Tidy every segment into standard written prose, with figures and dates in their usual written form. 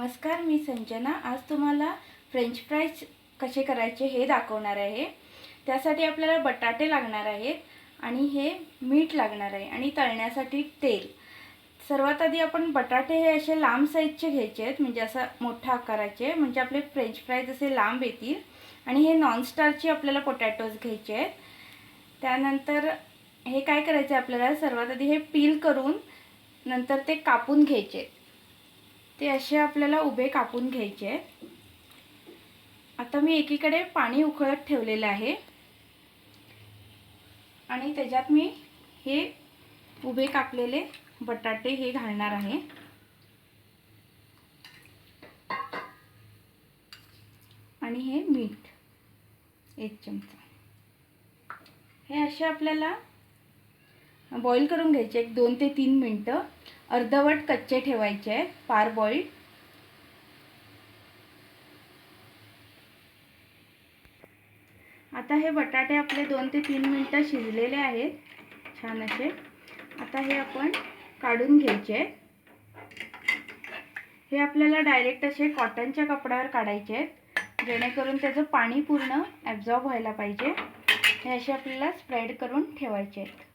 नमस्कार, मी संजना। आज तुम्हाला फ्रेंच फ्राईज कसे करायचे हे दाखवणार आहे। त्यासाठी आपल्याला बटाटे लागणार आहेत आणि हे मीठ लागणार आहे आणि तळण्यासाठी तेल। सर्वात आधी आपण बटाटे हे असे लांब साईजचे घ्यायचे आहेत, म्हणजे असा मोठा आकाराचे, म्हणजे आपले फ्रेंच फ्राईज असे लांब येतील। आणि हे नॉन स्टार्चचे आपल्याला पोटॅटोज घ्यायचे आहेत। त्यानंतर हे काय करायचे आपल्याला, सर्वात आधी हे पील करून नंतर ते कापून घ्यायचे। ते असे आपल्याला उभे कापून घ्यायचे आहेत। आता मी एकीकडे पाणी उकळत ठेवलेले आहे आणि त्याच्यात मी हे उभे कापलेले बटाटे हे घालणार आहे आणि हे मीठ 1 चमचा। हे असे आपल्याला बॉईल करून घ्यायचे, 2 ते 3 मिनिटं अर्धवट कच्चे ठेवायचे आहेत, पार बॉईल। आता हे बटाटे आपले 2 ते 3 मिनिटं शिजलेले आहेत छान असे। आता हे आपण काढून घ्यायचे। हे आपल्याला डायरेक्ट असे कॉटनच्या कपड्यावर काढायचे आहेत, जेणेकरून त्याचं पाणी पूर्ण ॲब्झॉर्ब व्हायला पाहिजे। हे असे आपल्याला स्प्रेड करून ठेवायचे आहेत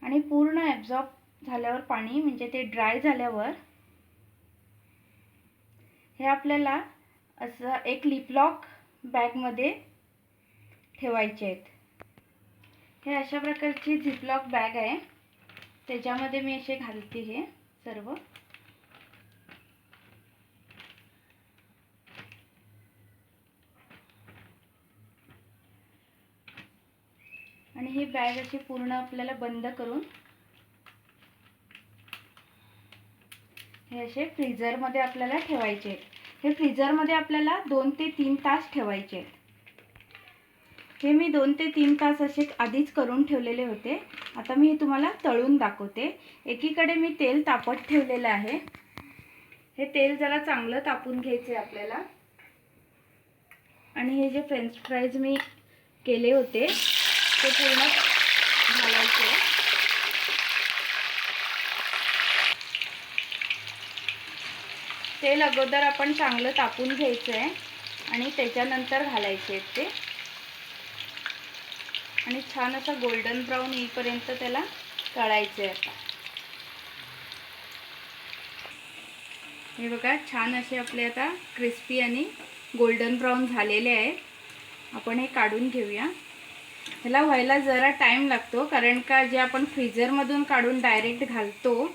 आणि पूर्ण ॲब्झॉर्ब झाल्यावर पाणी, म्हणजे ते ड्राय झाल्यावर हे आपल्याला असं एक लिपलॉक बॅगमध्ये ठेवायचे आहेत। हे अशा प्रकारची झिपलॉक बॅग आहे, त्याच्यामध्ये मी असे घालते हे सर्व। आणि ही बॅग अशी पूर्ण आपल्याला बंद करून हे असे फ्रीजरमध्ये आपल्याला ठेवायचे आहेत। हे फ्रीजरमध्ये आपल्याला 2 ते 3 तास ठेवायचे आहेत। हे मी 2 ते 3 तास असे आधीच करून ठेवलेले होते। आता मी हे तुम्हाला तळून दाखवते। एकीकडे मी तेल तापत ठेवलेलं आहे। हे तेल जरा चांगलं तापून घ्यायचे आपल्याला आणि हे जे फ्रेंच फ्राईज मी केले होते ते पूर्ण घालायचे। तेल अगोदर आपण चांगलं तापून घ्यायचं आहे आणि त्याच्यानंतर घालायचे आहेत ते, आणि छान असा गोल्डन ब्राउन येईपर्यंत त्याला तळायचं आहे। आता हे बघा, छान असे आपले आता क्रिस्पी आणि गोल्डन ब्राउन झालेले आहेत। आपण हे काढून घेऊया। ह्याला व्हायला जरा टाइम लागतो, कारण का जे आपण फ्रीजरमधून काढून डायरेक्ट घालतो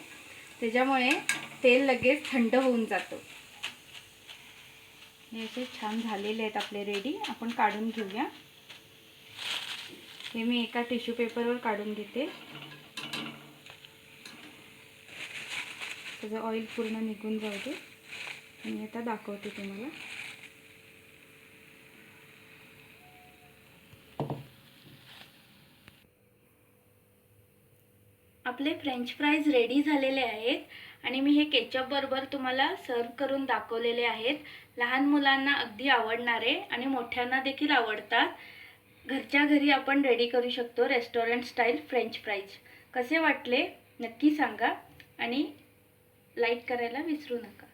त्याच्यामुळे तेल लगेच थंड होऊन जातो। हे असे छान झालेले आहेत आपले रेडी। आपण काढून घेऊया। हे मी एका टिश्यू पेपरवर काढून घेते, त्याचं ऑइल पूर्ण निघून जाऊ दे। मी आता दाखवते तुम्हाला। आपले फ्रेंच फ्राईज रेडी झालेले आहेत आणि मी हे केचप बरोबर तुम्हाला सर्व करून दाखवलेले आहेत। लहान मुलांना अगदी आवडणारे आणि मोठ्यांना देखील आवडतात। घरच्या घरी आपण रेडी करू शकतो रेस्टॉरंट स्टाईल फ्रेंच फ्राईज। कसे वाटले नक्की सांगा आणि लाईक करायला विसरू नका।